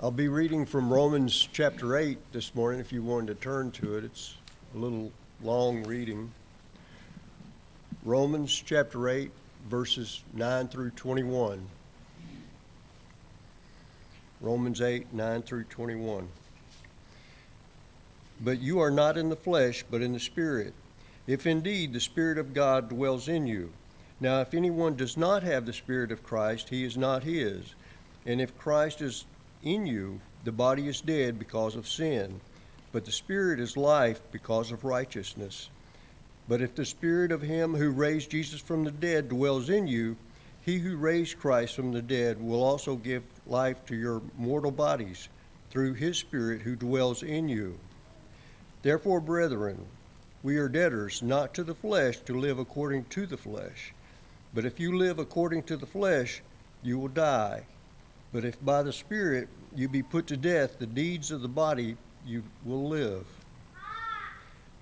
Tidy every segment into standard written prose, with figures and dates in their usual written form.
I'll be reading from Romans chapter 8 this morning if you wanted to turn to it. It's a little long reading. Romans chapter 8, verses 9 through 21. Romans 8, 9 through 21. But you are not in the flesh, but in the Spirit, if indeed the Spirit of God dwells in you. Now if anyone does not have the Spirit of Christ, he is not his. And if Christ is in you, the body is dead because of sin, but the Spirit is life because of righteousness. But if the Spirit of him who raised Jesus from the dead dwells in you, he who raised Christ from the dead will also give life to your mortal bodies through his Spirit who dwells in you. Therefore, brethren, we are debtors not to the flesh to live according to the flesh. But if you live according to the flesh, you will die. But if by the Spirit you be put to death the deeds of the body, you will live.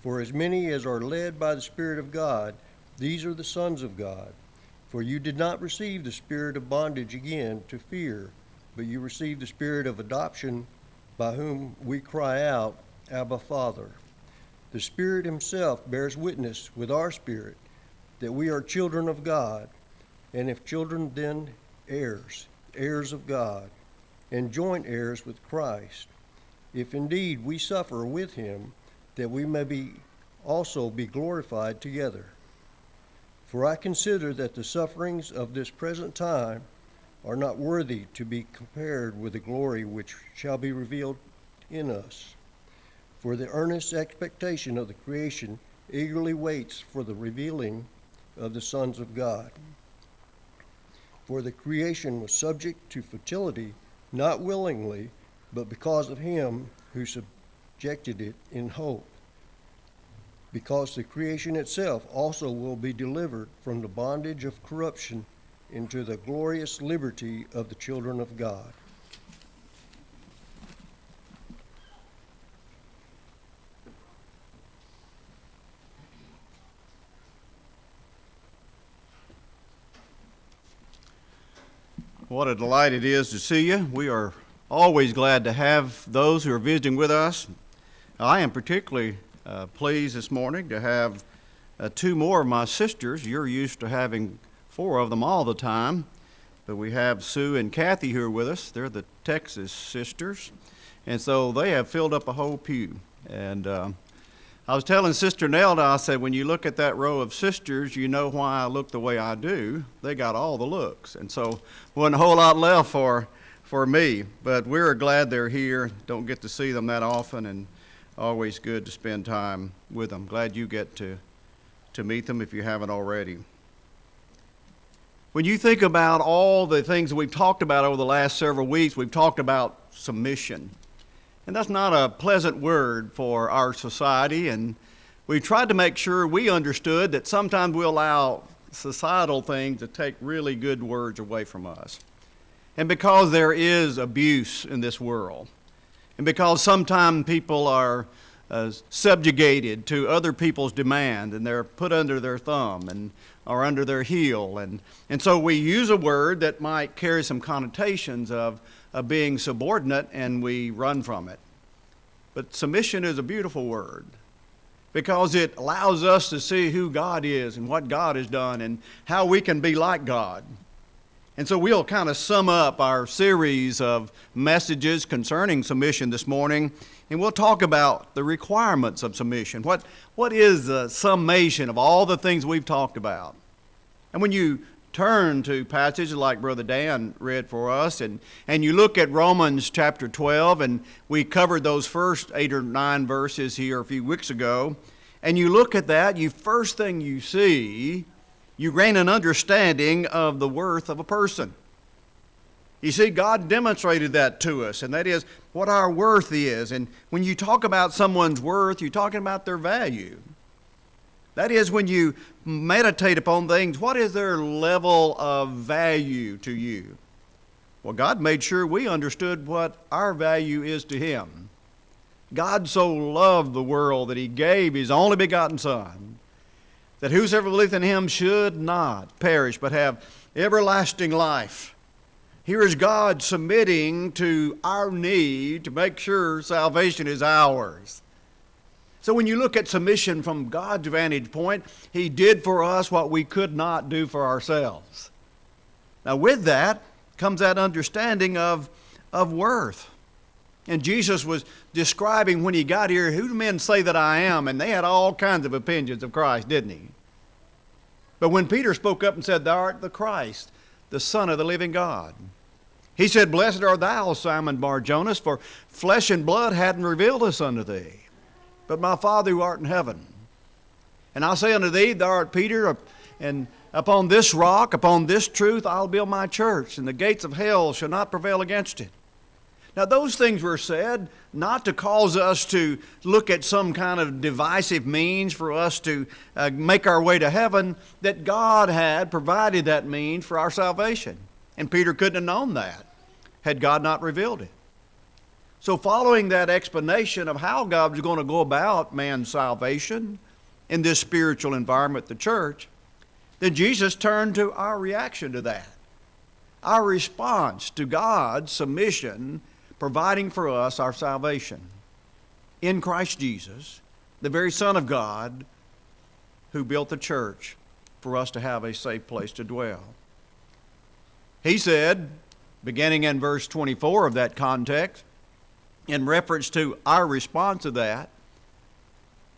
For as many as are led by the Spirit of God, these are the sons of God. For you did not receive the spirit of bondage again to fear, but you received the Spirit of adoption, by whom we cry out, Abba, Father. The Spirit himself bears witness with our spirit that we are children of God, and if children, then heirs, heirs of God, and joint heirs with Christ, if indeed we suffer with him, that we may also be glorified together. For I consider that the sufferings of this present time are not worthy to be compared with the glory which shall be revealed in us. For the earnest expectation of the creation eagerly waits for the revealing of the sons of God. For the creation was subject to futility, not willingly, but because of him who subjected it in hope. Because the creation itself also will be delivered from the bondage of corruption into the glorious liberty of the children of God. What a delight it is to see you. We are always glad to have those who are visiting with us. I am particularly pleased this morning to have two more of my sisters. You're used to having four of them all the time, but we have Sue and Kathy who are with us. They're the Texas sisters, and so they have filled up a whole pew. And I was telling Sister Nelda, I said, when you look at that row of sisters, you know why I look the way I do. They got all the looks, and so wasn't a whole lot left for me. But we're glad they're here. Don't get to see them that often, and always good to spend time with them. Glad you get to meet them if you haven't already. When you think about all the things that we've talked about over the last several weeks, we've talked about submission. And that's not a pleasant word for our society, and we tried to make sure we understood that sometimes we allow societal things to take really good words away from us. And because there is abuse in this world, and because sometimes people are subjugated to other people's demand, and they're put under their thumb and or under their heel, and so we use a word that might carry some connotations of being subordinate, and we run from it. But submission is a beautiful word because it allows us to see who God is and what God has done and how we can be like God. And so we'll kind of sum up our series of messages concerning submission this morning, and we'll talk about the requirements of submission. What is the summation of all the things we've talked about? And when you turn to passages like Brother Dan read for us, and you look at Romans chapter 12, and we covered those first 8 or 9 verses here a few weeks ago, and you look at that, first thing you see, you gain an understanding of the worth of a person. You see, God demonstrated that to us, and that is what our worth is. And when you talk about someone's worth, you're talking about their value. That is, when you meditate upon things, what is their level of value to you? Well, God made sure we understood what our value is to Him. God so loved the world that He gave His only begotten Son, that whosoever believeth in Him should not perish, but have everlasting life. Here is God submitting to our need to make sure salvation is ours. So when you look at submission from God's vantage point, He did for us what we could not do for ourselves. Now with that comes that understanding of worth. And Jesus was describing when He got here, who do men say that I am? And they had all kinds of opinions of Christ, didn't He? But when Peter spoke up and said, Thou art the Christ, the Son of the living God, He said, Blessed art thou, Simon Bar-Jonas, for flesh and blood hadn't revealed this unto thee, but my Father who art in heaven. And I say unto thee, Thou art Peter, and upon this rock, upon this truth, I'll build my church, and the gates of hell shall not prevail against it. Now those things were said not to cause us to look at some kind of divisive means for us to make our way to heaven, that God had provided that means for our salvation. And Peter couldn't have known that had God not revealed it. So following that explanation of how God was going to go about man's salvation in this spiritual environment, the church, then Jesus turned to our reaction to that. Our response to God's submission, providing for us our salvation in Christ Jesus, the very Son of God, who built the church for us to have a safe place to dwell. He said, beginning in verse 24 of that context, in reference to our response to that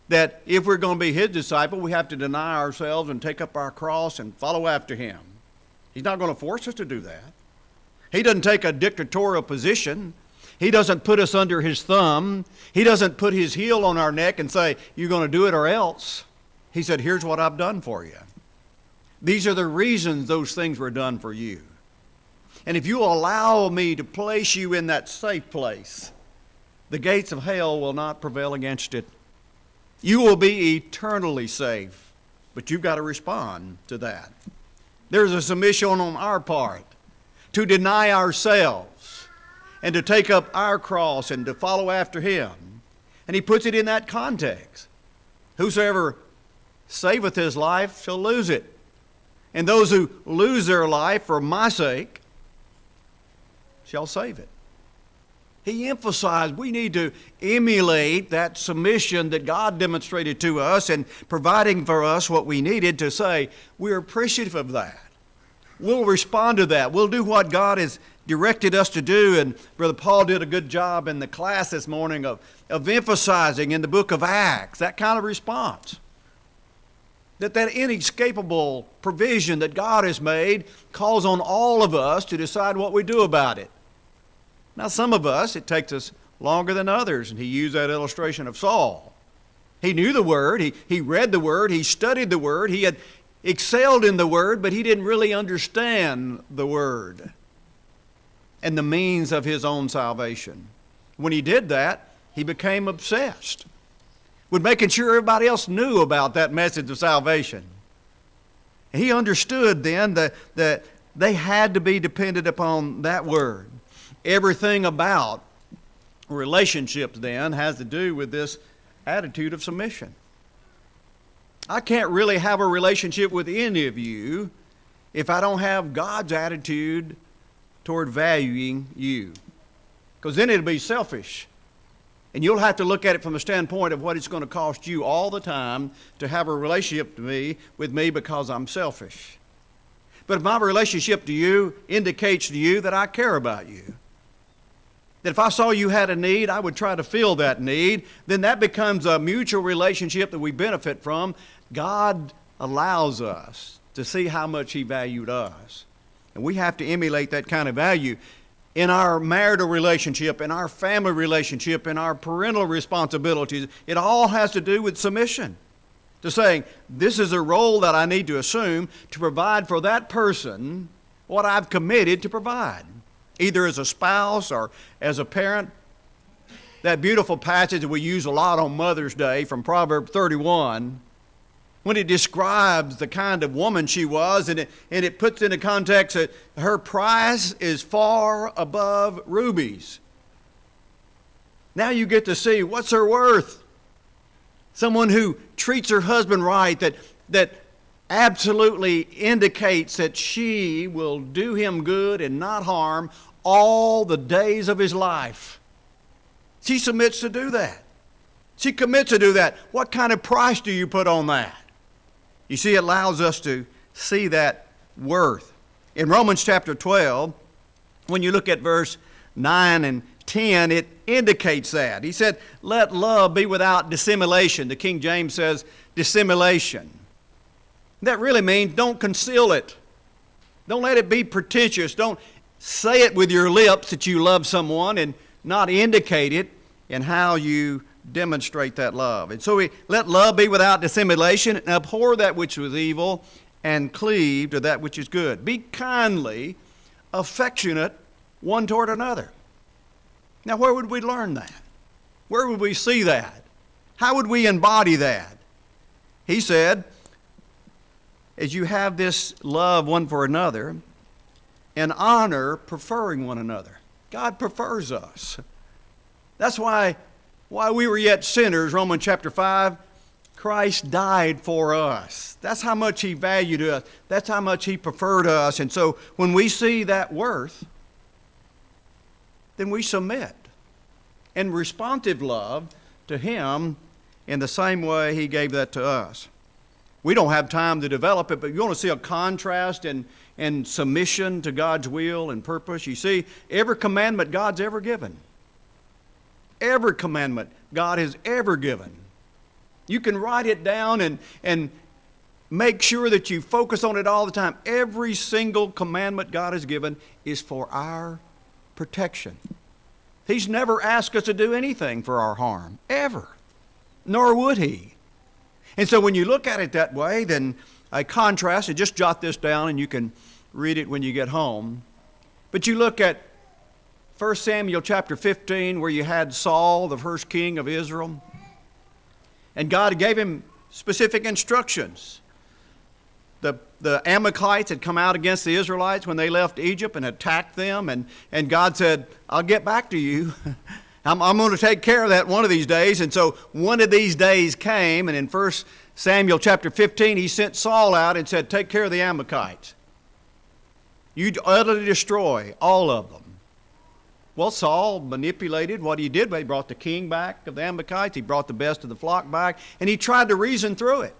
if we're going to be His disciple, we have to deny ourselves and take up our cross and follow after Him. He's not going to force us to do that. He doesn't take a dictatorial position. He doesn't put us under His thumb. He doesn't put His heel on our neck and say, you're going to do it or else. He said, here's what I've done for you. These are the reasons those things were done for you. And if you allow me to place you in that safe place, the gates of hell will not prevail against it. You will be eternally safe, but you've got to respond to that. There's a submission on our part to deny ourselves and to take up our cross and to follow after Him. And He puts it in that context. Whosoever saveth his life shall lose it. And those who lose their life for my sake shall save it. He emphasized we need to emulate that submission that God demonstrated to us and providing for us what we needed to say, we're appreciative of that. We'll respond to that. We'll do what God has directed us to do. And Brother Paul did a good job in the class this morning of emphasizing in the book of Acts that kind of response. That inescapable provision that God has made calls on all of us to decide what we do about it. Now, some of us, it takes us longer than others, and he used that illustration of Saul. He knew the Word, he read the Word, he studied the Word, he had excelled in the Word, but he didn't really understand the Word and the means of his own salvation. When he did that, he became obsessed with making sure everybody else knew about that message of salvation. He understood then that they had to be dependent upon that Word. Everything about relationships then has to do with this attitude of submission. I can't really have a relationship with any of you if I don't have God's attitude toward valuing you. Because then it'll be selfish. And you'll have to look at it from the standpoint of what it's going to cost you all the time to have a relationship with me because I'm selfish. But if my relationship to you indicates to you that I care about you, that if I saw you had a need, I would try to fill that need, then that becomes a mutual relationship that we benefit from. God allows us to see how much He valued us. And we have to emulate that kind of value in our marital relationship, in our family relationship, in our parental responsibilities. It all has to do with submission. To saying, this is a role that I need to assume to provide for that person what I've committed to provide, either as a spouse or as a parent. That beautiful passage that we use a lot on Mother's Day from Proverbs 31, when it describes the kind of woman she was, and it puts into context that her price is far above rubies. Now you get to see what's her worth. Someone who treats her husband right, that absolutely indicates that she will do him good and not harm all the days of his life. She submits to do that. She commits to do that. What kind of price do you put on that? You see, it allows us to see that worth. In Romans chapter 12, when you look at verse 9 and 10, it indicates that. He said, let love be without dissimulation. The King James says dissimulation. That really means don't conceal it. Don't let it be pretentious. Don't say it with your lips that you love someone and not indicate it in how you demonstrate that love. And so let love be without dissimulation, and abhor that which was evil, and cleave to that which is good. Be kindly affectionate one toward another. Now, where would we learn that? Where would we see that? How would we embody that? He said, as you have this love one for another, and honor preferring one another. God prefers us. That's why while we were yet sinners, Romans chapter 5, Christ died for us. That's how much he valued us. That's how much he preferred us. And so when we see that worth, then we submit in responsive love to him in the same way he gave that to us. We don't have time to develop it, but you want to see a contrast in submission to God's will and purpose. You see, every commandment God's ever given, every commandment God has ever given, you can write it down and make sure that you focus on it all the time. Every single commandment God has given is for our protection. He's never asked us to do anything for our harm, ever, nor would he. And so when you look at it that way, then a contrast, and just jot this down and you can read it when you get home. But you look at 1 Samuel chapter 15, where you had Saul, the first king of Israel, and God gave him specific instructions. The Amalekites had come out against the Israelites when they left Egypt and attacked them, and God said, I'll get back to you. I'm going to take care of that one of these days. And so one of these days came, and in 1 Samuel chapter 15, he sent Saul out and said, take care of the Amalekites. You utterly destroy all of them. Well, Saul manipulated what he did. He brought the king back of the Amalekites. He brought the best of the flock back, and he tried to reason through it.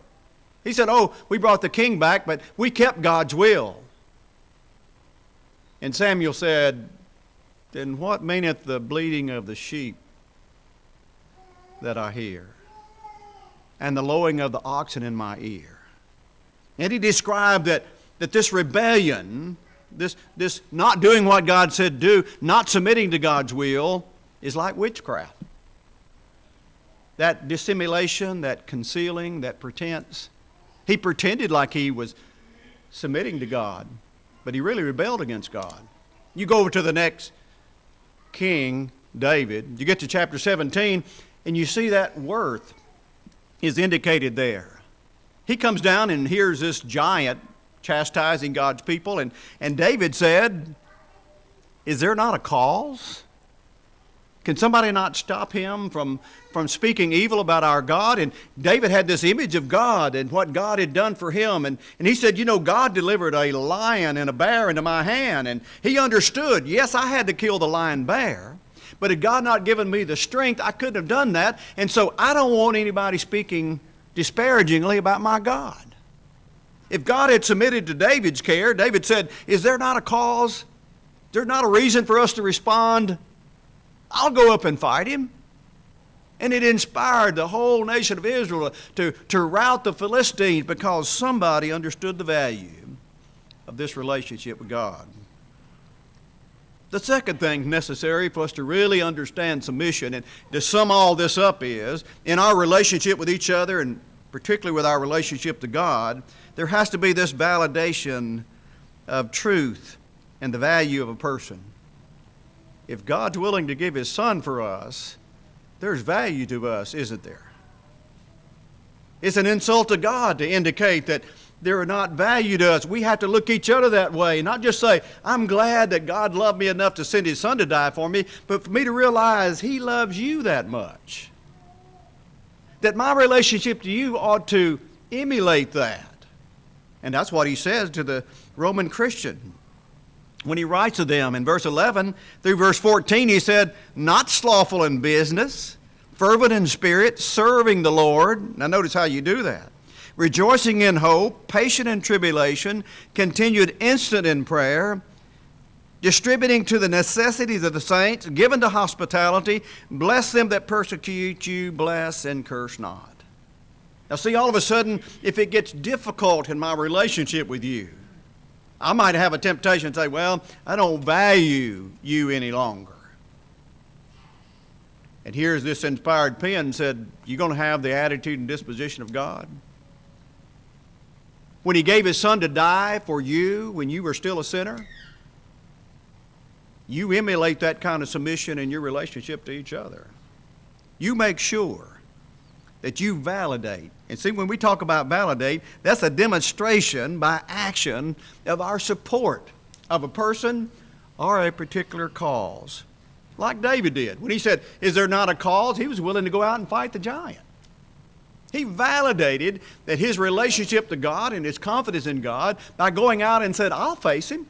He said, oh, we brought the king back, but we kept God's will. And Samuel said, then what meaneth the bleating of the sheep that I hear, and the lowing of the oxen in my ear? And he described that this rebellion, this not doing what God said do, not submitting to God's will, is like witchcraft. That dissimulation, that concealing, that pretense. He pretended like he was submitting to God, but he really rebelled against God. You go over to the next king, David. You get to chapter 17, and you see that worth is indicated there. He comes down and hears this giant chastising God's people, and David said, is there not a cause? Can somebody not stop him from speaking evil about our God? And David had this image of God and what God had done for him. And he said, you know, God delivered a lion and a bear into my hand. And he understood, yes, I had to kill the lion bear. But had God not given me the strength, I couldn't have done that. And so I don't want anybody speaking disparagingly about my God. If God had submitted to David's care, David said, is there not a cause? Is there not a reason for us to respond? I'll go up and fight him. And it inspired the whole nation of Israel to rout the Philistines because somebody understood the value of this relationship with God. The second thing necessary for us to really understand submission and to sum all this up is, in our relationship with each other and particularly with our relationship to God, there has to be this validation of truth and the value of a person. If God's willing to give his son for us, there's value to us, isn't there? It's an insult to God to indicate that they're not value to us. We have to look each other that way, not just say, I'm glad that God loved me enough to send his son to die for me, but for me to realize he loves you that much. That my relationship to you ought to emulate that. And that's what he says to the Roman Christian. When he writes to them in verse 11 through verse 14, he said, not slothful in business, fervent in spirit, serving the Lord. Now notice how you do that. Rejoicing in hope, patient in tribulation, continued instant in prayer, distributing to the necessities of the saints, given to hospitality, bless them that persecute you, bless and curse not. Now see, all of a sudden, if it gets difficult in my relationship with you, I might have a temptation to say, well, I don't value you any longer. And here's this inspired pen said, you're going to have the attitude and disposition of God? When he gave his son to die for you when you were still a sinner, you emulate that kind of submission in your relationship to each other. You make sure that you validate. And see, when we talk about validate, that's a demonstration by action of our support of a person or a particular cause. Like David did. When he said, is there not a cause? He was willing to go out and fight the giant. He validated that his relationship to God and his confidence in God by going out and said, I'll face him.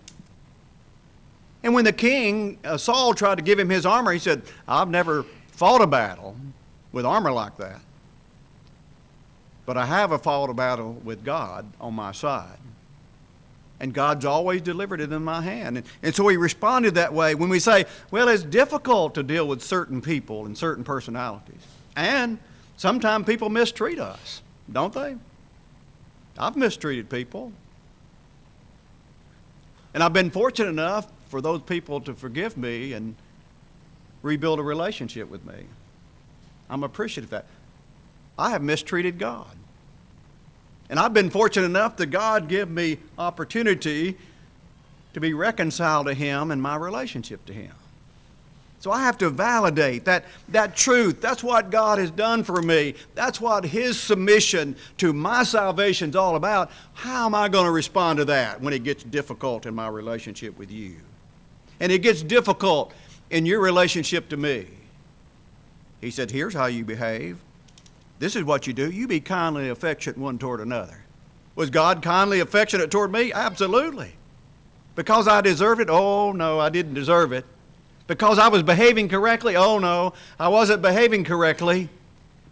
And when the king, Saul, tried to give him his armor, he said, I've never fought a battle with armor like that. But I have fought a battle with God on my side. And God's always delivered it in my hand. And so he responded that way when we say, well, it's difficult to deal with certain people and certain personalities. And sometimes people mistreat us, don't they? I've mistreated people. And I've been fortunate enough for those people to forgive me and rebuild a relationship with me. I'm appreciative of that. I have mistreated God. And I've been fortunate enough that God give me opportunity to be reconciled to him and my relationship to him. So I have to validate that truth. That's what God has done for me. That's what his submission to my salvation is all about. How am I going to respond to that when it gets difficult in my relationship with you? And it gets difficult in your relationship to me. He said, here's how you behave. This is what you do. You be kindly affectionate one toward another. Was God kindly affectionate toward me? Absolutely. Because I deserved it? Oh, no, I didn't deserve it. Because I was behaving correctly? Oh, no, I wasn't behaving correctly.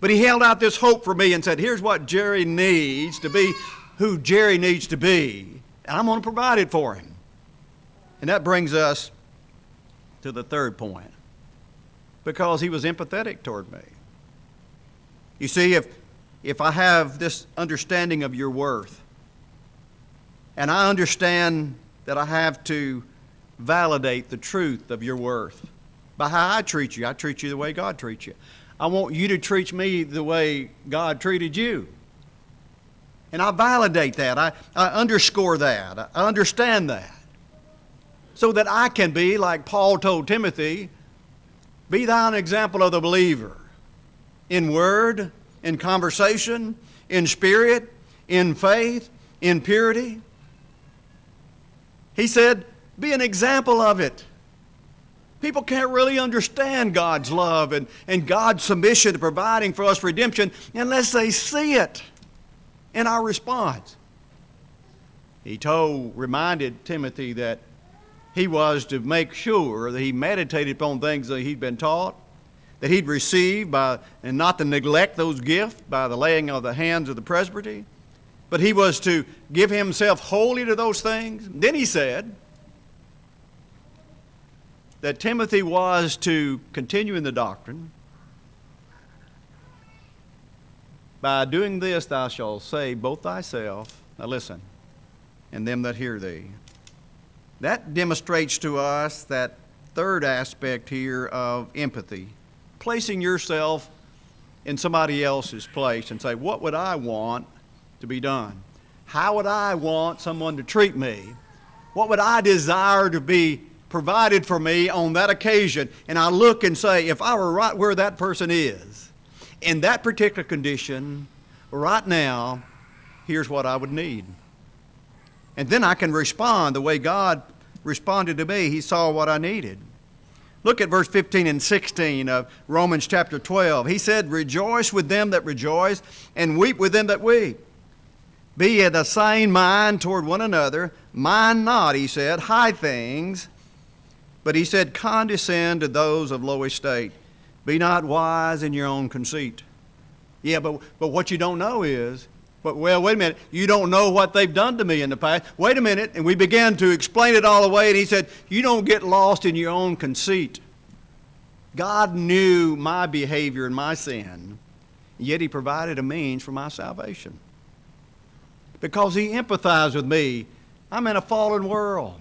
But he held out this hope for me and said, here's what Jerry needs to be who Jerry needs to be. And I'm going to provide it for him. And that brings us to the third point. Because he was empathetic toward me. You see, if I have this understanding of your worth, and I understand that I have to validate the truth of your worth by how I treat you the way God treats you. I want you to treat me the way God treated you. And I validate that. I underscore that. I understand that. So that I can be, like Paul told Timothy, be thou an example of the believer. In word, in conversation, in spirit, in faith, in purity. He said, be an example of it. People can't really understand God's love and God's submission to providing for us redemption unless they see it in our response. He reminded Timothy that he was to make sure that he meditated upon things that he'd been taught, that he'd received and not to neglect those gifts by the laying of the hands of the presbytery, but he was to give himself wholly to those things. Then he said that Timothy was to continue in the doctrine. By doing this thou shalt save both thyself, now listen, and them that hear thee. That demonstrates to us that third aspect here of empathy. Placing yourself in somebody else's place and say, what would I want to be done? How would I want someone to treat me? What would I desire to be provided for me on that occasion? And I look and say, if I were right where that person is, in that particular condition, right now, here's what I would need. And then I can respond the way God responded to me. He saw what I needed. Look at verse 15 and 16 of Romans chapter 12. He said, rejoice with them that rejoice, and weep with them that weep. Be of the same mind toward one another. Mind not, he said, high things, but he said, condescend to those of low estate. Be not wise in your own conceit. Yeah, but what you don't know is, wait a minute, you don't know what they've done to me in the past. Wait a minute, and we began to explain it all away, and he said, you don't get lost in your own conceit. God knew my behavior and my sin, yet he provided a means for my salvation. Because he empathized with me. I'm in a fallen world.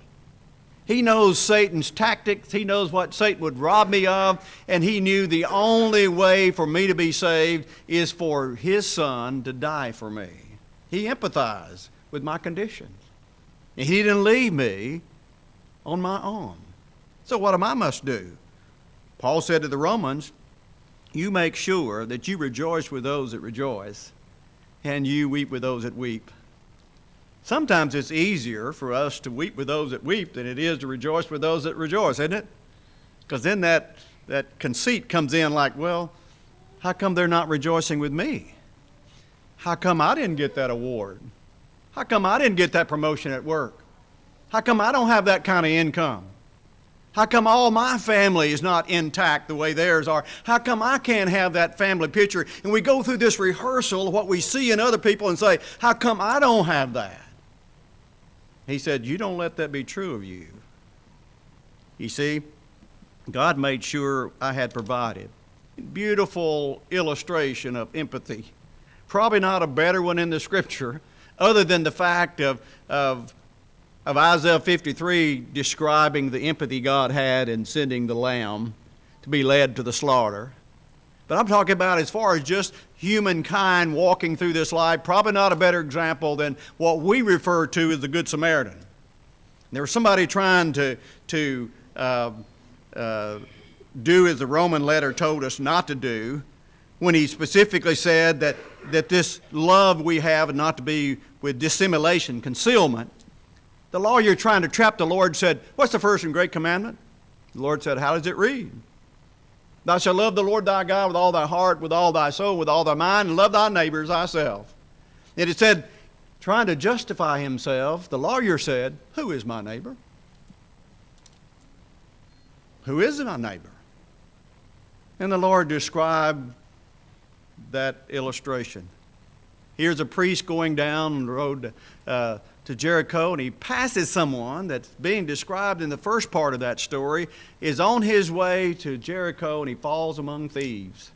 He knows Satan's tactics. He knows what Satan would rob me of. And he knew the only way for me to be saved is for his son to die for me. He empathized with my conditions. And he didn't leave me on my own. So what am I must do? Paul said to the Romans, you make sure that you rejoice with those that rejoice, and you weep with those that weep. Sometimes it's easier for us to weep with those that weep than it is to rejoice with those that rejoice, isn't it? Because then that conceit comes in like, well, how come they're not rejoicing with me? How come I didn't get that award? How come I didn't get that promotion at work? How come I don't have that kind of income? How come all my family is not intact the way theirs are? How come I can't have that family picture? And we go through this rehearsal of what we see in other people and say, how come I don't have that? He said, you don't let that be true of you. You see, God made sure I had provided. Beautiful illustration of empathy. Probably not a better one in the Scripture, other than the fact of Isaiah 53 describing the empathy God had in sending the lamb to be led to the slaughter. But I'm talking about as far as just humankind walking through this life, probably not a better example than what we refer to as the Good Samaritan. There was somebody trying to do as the Roman letter told us not to do, when he specifically said that this love we have not to be with dissimulation, concealment. The lawyer trying to trap the Lord said, what's the first and great commandment? The Lord said, how does it read? Thou shalt love the Lord thy God with all thy heart, with all thy soul, with all thy mind, and love thy neighbor as thyself. And it said, trying to justify himself, the lawyer said, who is my neighbor? Who is my neighbor? And the Lord described that illustration. Here's a priest going down the road to Jericho, and he passes someone that's being described in the first part of that story, is on his way to Jericho, and he falls among thieves.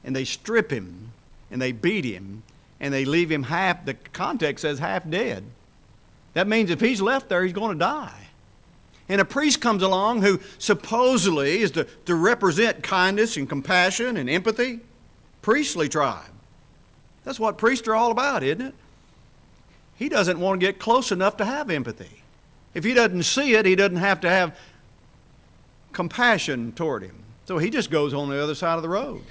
And they strip him, and they beat him, and they leave him half, the context says half dead. That means if he's left there, he's going to die. And a priest comes along who supposedly is to represent kindness and compassion and empathy. Priestly tribe. That's what priests are all about, isn't it? He doesn't want to get close enough to have empathy. If he doesn't see it, he doesn't have to have compassion toward him. So he just goes on the other side of the road.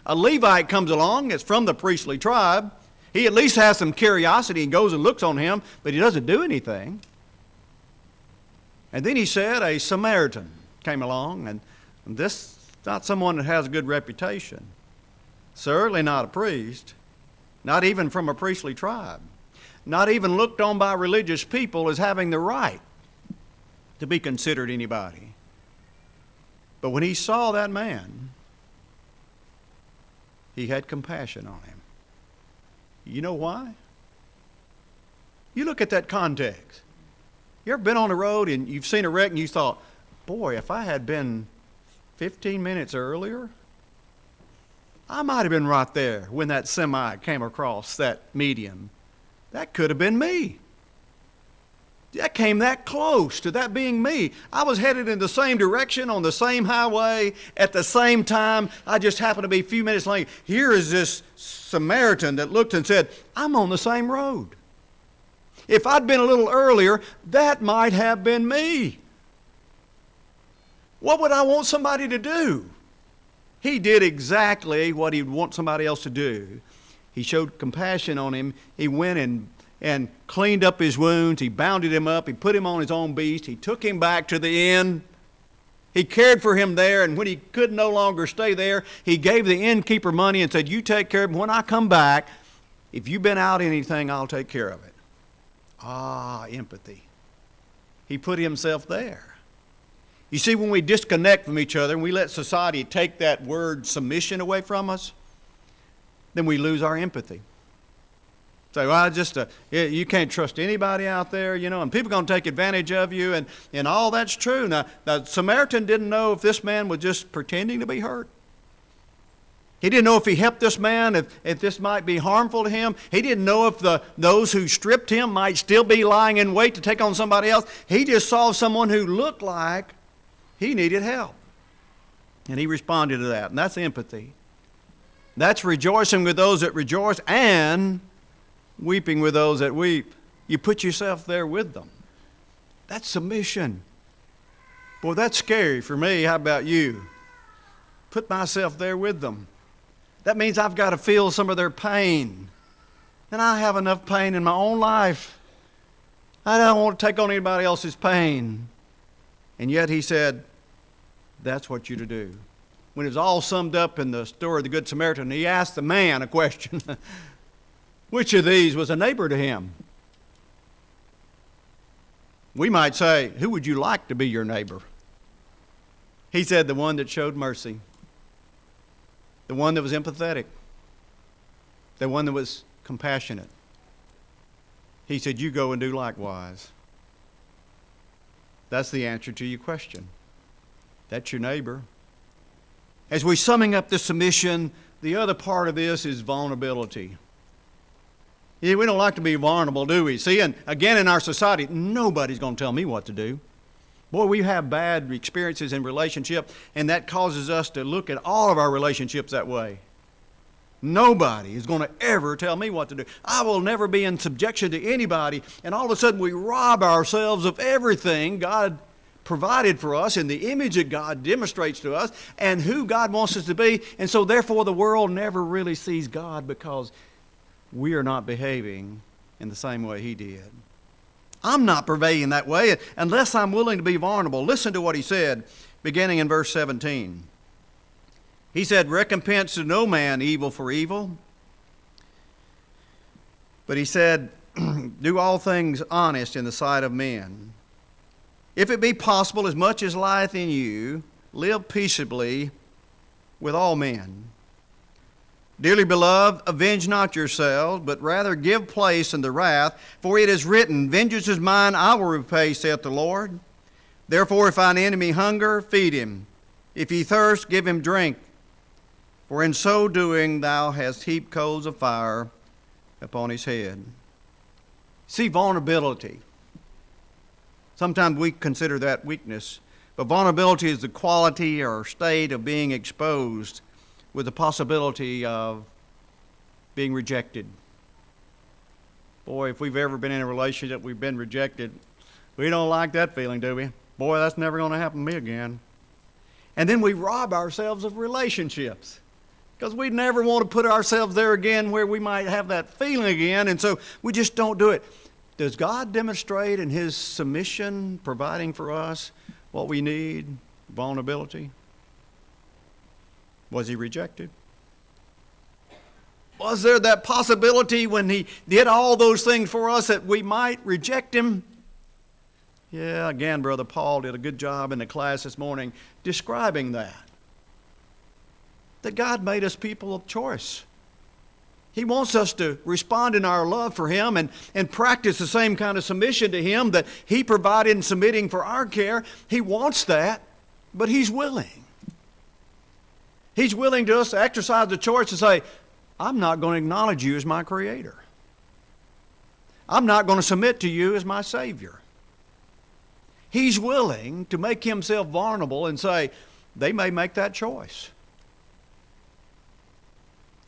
A Levite comes along that's from the priestly tribe. He at least has some curiosity and goes and looks on him, but he doesn't do anything. And then he said a Samaritan came along, and this is not someone that has a good reputation. Certainly not a priest, not even from a priestly tribe, not even looked on by religious people as having the right to be considered anybody. But when he saw that man, he had compassion on him. You know why? You look at that context. You ever been on the road and you've seen a wreck and you thought, boy, if I had been 15 minutes earlier, I might have been right there when that semi came across that median. That could have been me. That came that close to that being me. I was headed in the same direction on the same highway at the same time. I just happened to be a few minutes late. Here is this Samaritan that looked and said, I'm on the same road. If I'd been a little earlier, that might have been me. What would I want somebody to do? He did exactly what he'd want somebody else to do. He showed compassion on him. He went and cleaned up his wounds. He bounded him up. He put him on his own beast. He took him back to the inn. He cared for him there, and when he could no longer stay there, he gave the innkeeper money and said, you take care of him. When I come back, If you've been out anything, I'll take care of it. Ah, empathy. He put himself there. You see, when we disconnect from each other and we let society take that word submission away from us, then we lose our empathy. Say, well, you can't trust anybody out there, and people are going to take advantage of you, and all that's true. Now, the Samaritan didn't know if this man was just pretending to be hurt. He didn't know if he helped this man, if this might be harmful to him. He didn't know if those who stripped him might still be lying in wait to take on somebody else. He just saw someone who looked like he needed help. And he responded to that, and that's empathy. That's rejoicing with those that rejoice and weeping with those that weep. You put yourself there with them. That's submission. Boy, that's scary for me. How about you? Put myself there with them. That means I've got to feel some of their pain. And I have enough pain in my own life. I don't want to take on anybody else's pain. And yet he said, that's what you're to do. When it was all summed up in the story of the Good Samaritan, he asked the man a question. Which of these was a neighbor to him? We might say, who would you like to be your neighbor? He said, the one that showed mercy. The one that was empathetic. The one that was compassionate. He said, you go and do likewise. That's the answer to your question. That's your neighbor. As we're summing up the submission, the other part of this is vulnerability. Yeah, we don't like to be vulnerable, do we? See, and again in our society, nobody's going to tell me what to do. Boy, we have bad experiences in relationship, and that causes us to look at all of our relationships that way. Nobody is going to ever tell me what to do. I will never be in subjection to anybody, and all of a sudden we rob ourselves of everything God provided for us in the image that God demonstrates to us and who God wants us to be, and so therefore the world never really sees God because we are not behaving in the same way He did. I'm not behaving that way unless I'm willing to be vulnerable. Listen to what he said, beginning in verse 17. He said, recompense to no man evil for evil. But he said, do all things honest in the sight of men. If it be possible, as much as lieth in you, live peaceably with all men. Dearly beloved, avenge not yourselves, but rather give place unto wrath, for it is written, vengeance is mine, I will repay, saith the Lord. Therefore, if thine enemy hunger, feed him. If he thirst, give him drink. For in so doing thou hast heaped coals of fire upon his head. See, vulnerability. Sometimes we consider that weakness, but vulnerability is the quality or state of being exposed with the possibility of being rejected. Boy, if we've ever been in a relationship we've been rejected, we don't like that feeling, do we? Boy, that's never going to happen to me again. And then we rob ourselves of relationships because we never want to put ourselves there again where we might have that feeling again, and so we just don't do it. Does God demonstrate in His submission, providing for us what we need, vulnerability? Was He rejected? Was there that possibility when He did all those things for us that we might reject Him? Yeah, again, Brother Paul did a good job in the class this morning describing that. That God made us people of choice. He wants us to respond in our love for Him and practice the same kind of submission to Him that He provided in submitting for our care. He wants that, but He's willing. He's willing to us to exercise the choice to say, I'm not going to acknowledge you as my Creator. I'm not going to submit to you as my Savior. He's willing to make Himself vulnerable and say, they may make that choice.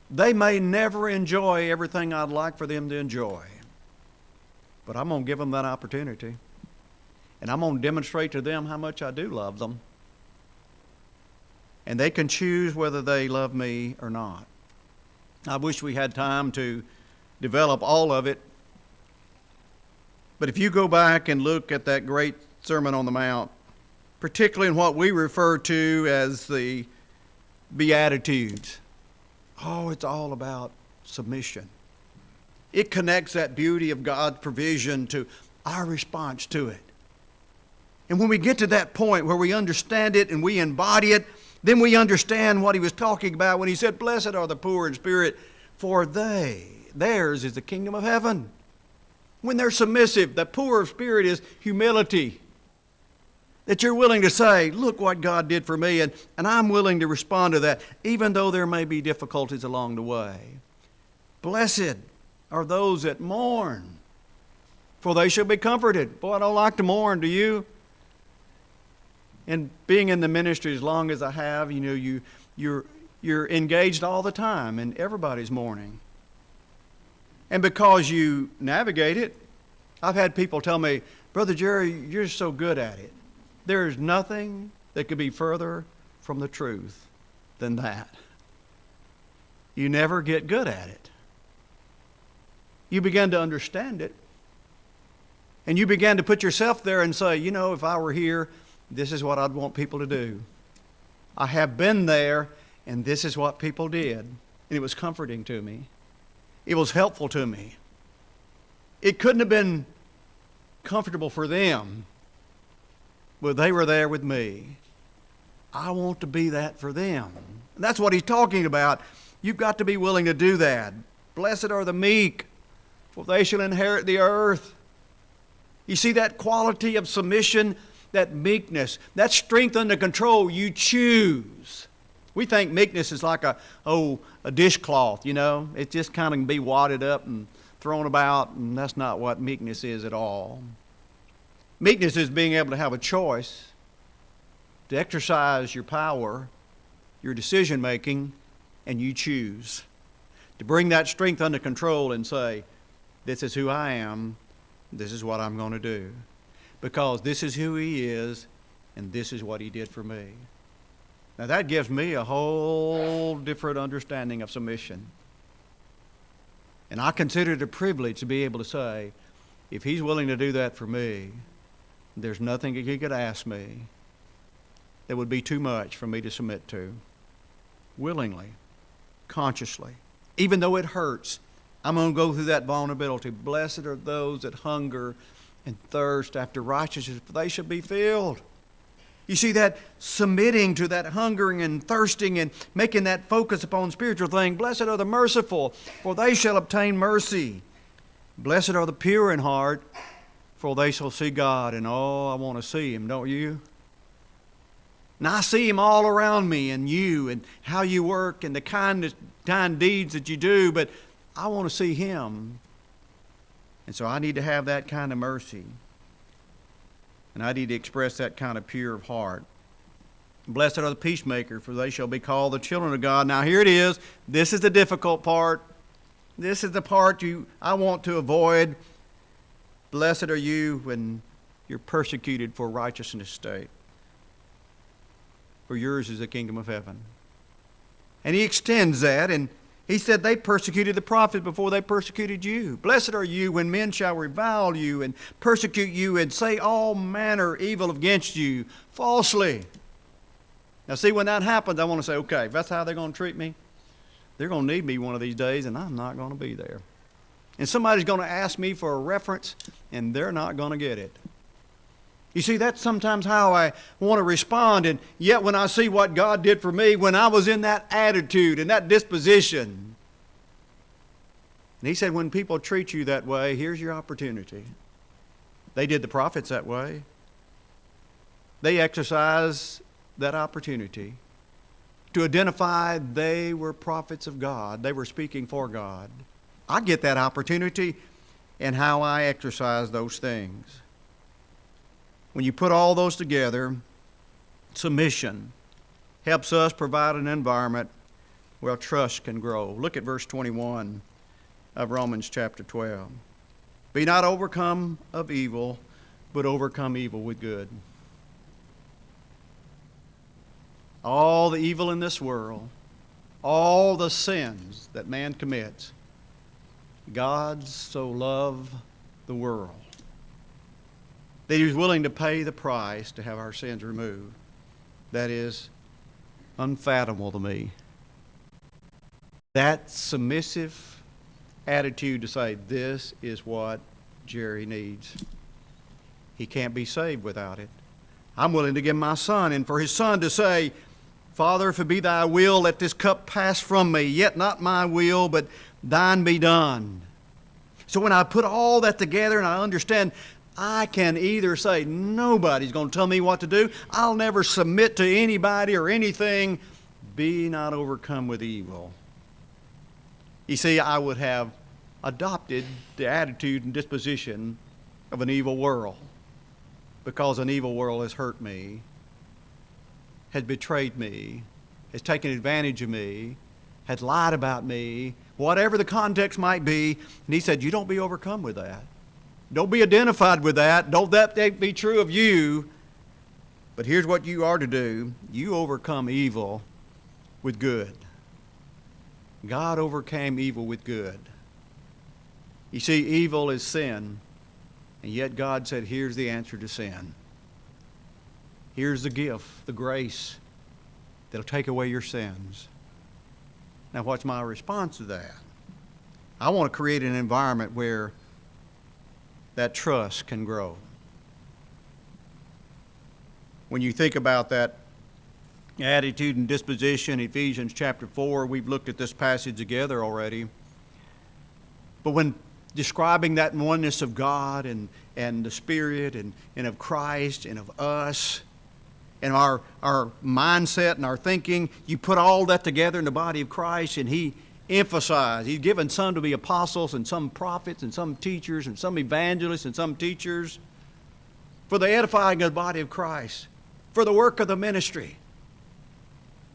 They may never enjoy everything I'd like for them to enjoy. But I'm going to give them that opportunity. And I'm going to demonstrate to them how much I do love them. And they can choose whether they love me or not. I wish we had time to develop all of it. But if you go back and look at that great Sermon on the Mount, particularly in what we refer to as the Beatitudes, oh, it's all about submission. It connects that beauty of God's provision to our response to it. And when we get to that point where we understand it and we embody it, then we understand what he was talking about when he said, "Blessed are the poor in spirit, for theirs is the kingdom of heaven." When they're submissive, the poor of spirit is humility. That you're willing to say, "Look what God did for me," and I'm willing to respond to that, even though there may be difficulties along the way. Blessed are those that mourn, for they shall be comforted. Boy, I don't like to mourn, do you? And being in the ministry as long as I have, you're engaged all the time, and everybody's mourning. And because you navigate it, I've had people tell me, "Brother Jerry, you're so good at it." There is nothing that could be further from the truth than that. You never get good at it. You begin to understand it. And you begin to put yourself there and say, if I were here, this is what I'd want people to do. I have been there, and this is what people did. And it was comforting to me. It was helpful to me. It couldn't have been comfortable for them, but they were there with me. I want to be that for them. And that's what he's talking about. You've got to be willing to do that. Blessed are the meek, for they shall inherit the earth. You see that quality of submission, that meekness, that strength under control you choose. We think meekness is like a dishcloth, It just kind of can be wadded up and thrown about, and that's not what meekness is at all. Meekness is being able to have a choice to exercise your power, your decision making, and you choose to bring that strength under control and say, "This is who I am, this is what I'm going to do, because this is who he is, and this is what he did for me." Now that gives me a whole different understanding of submission. And I consider it a privilege to be able to say, if he's willing to do that for me, there's nothing he could ask me that would be too much for me to submit to. Willingly, consciously. Even though it hurts, I'm going to go through that vulnerability. Blessed are those that hunger and thirst after righteousness, for they shall be filled. You see, that submitting to that hungering and thirsting and making that focus upon spiritual things. Blessed are the merciful, for they shall obtain mercy. Blessed are the pure in heart, for they shall see God. And I want to see him, don't you? And I see him all around me and you and how you work and the kind deeds that you do, but I want to see him. And so I need to have that kind of mercy. And I need to express that kind of pure of heart. Blessed are the peacemakers, for they shall be called the children of God. Now here it is. This is the difficult part. This is the part I want to avoid. Blessed are you when you're persecuted for righteousness' sake, for yours is the kingdom of heaven. And he extends that, and he said they persecuted the prophets before they persecuted you. Blessed are you when men shall revile you and persecute you and say all manner evil against you falsely. Now see, when that happens, I want to say, okay, if that's how they're going to treat me, they're going to need me one of these days, and I'm not going to be there. And somebody's going to ask me for a reference, and they're not going to get it. You see, that's sometimes how I want to respond, and yet when I see what God did for me when I was in that attitude and that disposition. And he said, when people treat you that way, here's your opportunity. They did the prophets that way. They exercised that opportunity to identify they were prophets of God. They were speaking for God. I get that opportunity in how I exercise those things. When you put all those together, submission helps us provide an environment where trust can grow. Look at verse 21 of Romans chapter 12. Be not overcome of evil, but overcome evil with good. All the evil in this world, all the sins that man commits, God so loved the world that he was willing to pay the price to have our sins removed. That is unfathomable to me. That submissive attitude to say, this is what Jerry needs. He can't be saved without it. I'm willing to give my son, and for his son to say, Father, if it be thy will, let this cup pass from me, yet not my will, but thine be done. So when I put all that together and I understand, I can either say, nobody's going to tell me what to do. I'll never submit to anybody or anything. Be not overcome with evil. You see, I would have adopted the attitude and disposition of an evil world, because an evil world has hurt me, has betrayed me, has taken advantage of me, has lied about me, whatever the context might be. And he said, you don't be overcome with that. Don't be identified with that. Don't that be true of you. But here's what you are to do. You overcome evil with good. God overcame evil with good. You see, evil is sin. And yet God said, here's the answer to sin. Here's the gift, the grace that'll take away your sins. Now, what's my response to that? I want to create an environment where that trust can grow. When you think about that attitude and disposition, Ephesians chapter 4, we've looked at this passage together already. But when describing that oneness of God and the Spirit and of Christ and of us and our mindset and our thinking, you put all that together in the body of Christ, and He emphasized, He's given some to be apostles and some prophets and some teachers and some evangelists and some teachers for the edifying of the body of Christ, for the work of the ministry,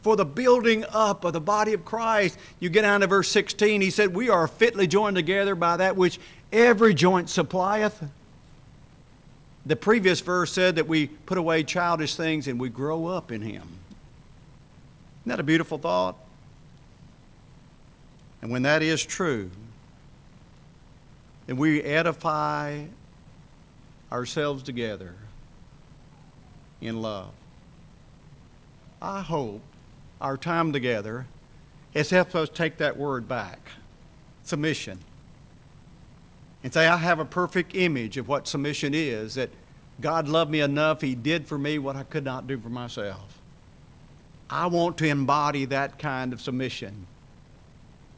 for the building up of the body of Christ. You get down to verse 16, he said, we are fitly joined together by that which every joint supplieth. The previous verse said that we put away childish things and we grow up in Him. Isn't that a beautiful thought? And when that is true, then we edify ourselves together in love. I hope our time together has helped us take that word back, submission, and say, I have a perfect image of what submission is, that God loved me enough, He did for me what I could not do for myself. I want to embody that kind of submission.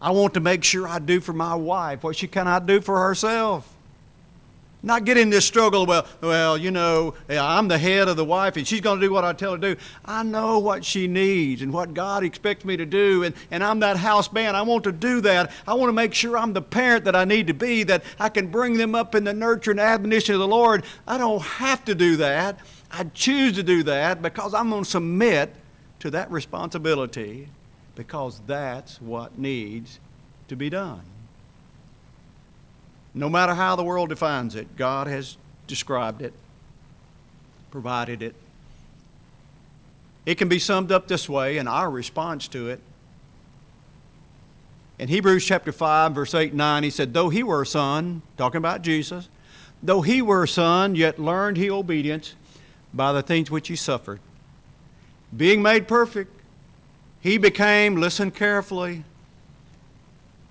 I want to make sure I do for my wife what she cannot do for herself. Not get in this struggle, well, you know, I'm the head of the wife and she's going to do what I tell her to do. I know what she needs and what God expects me to do, and I'm that house man. I want to do that. I want to make sure I'm the parent that I need to be, that I can bring them up in the nurture and admonition of the Lord. I don't have to do that. I choose to do that because I'm going to submit to that responsibility, because that's what needs to be done. No matter how the world defines it, God has described it, provided it. It can be summed up this way in our response to it. In Hebrews chapter 5, verse 8 and 9, he said, though he were a son, talking about Jesus, though he were a son, yet learned he obedience by the things which he suffered. Being made perfect, he became, listen carefully,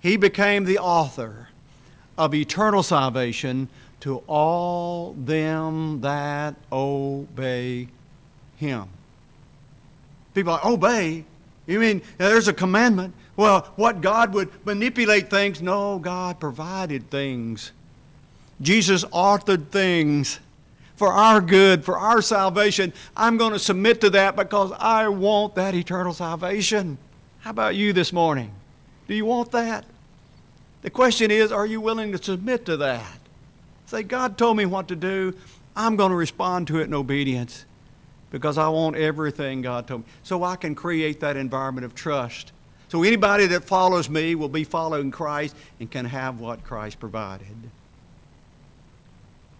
he became the author of eternal salvation to all them that obey him. People are like, obey? You mean there's a commandment? Well, what, God would manipulate things? No, God provided things. Jesus authored things for our good, for our salvation. I'm going to submit to that because I want that eternal salvation. How about you this morning? Do you want that? The question is, are you willing to submit to that? Say, God told me what to do. I'm going to respond to it in obedience because I want everything God told me. So I can create that environment of trust. So anybody that follows me will be following Christ and can have what Christ provided.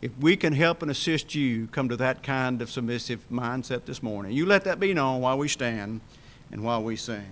If we can help and assist you come to that kind of submissive mindset this morning, you let that be known while we stand and while we sing.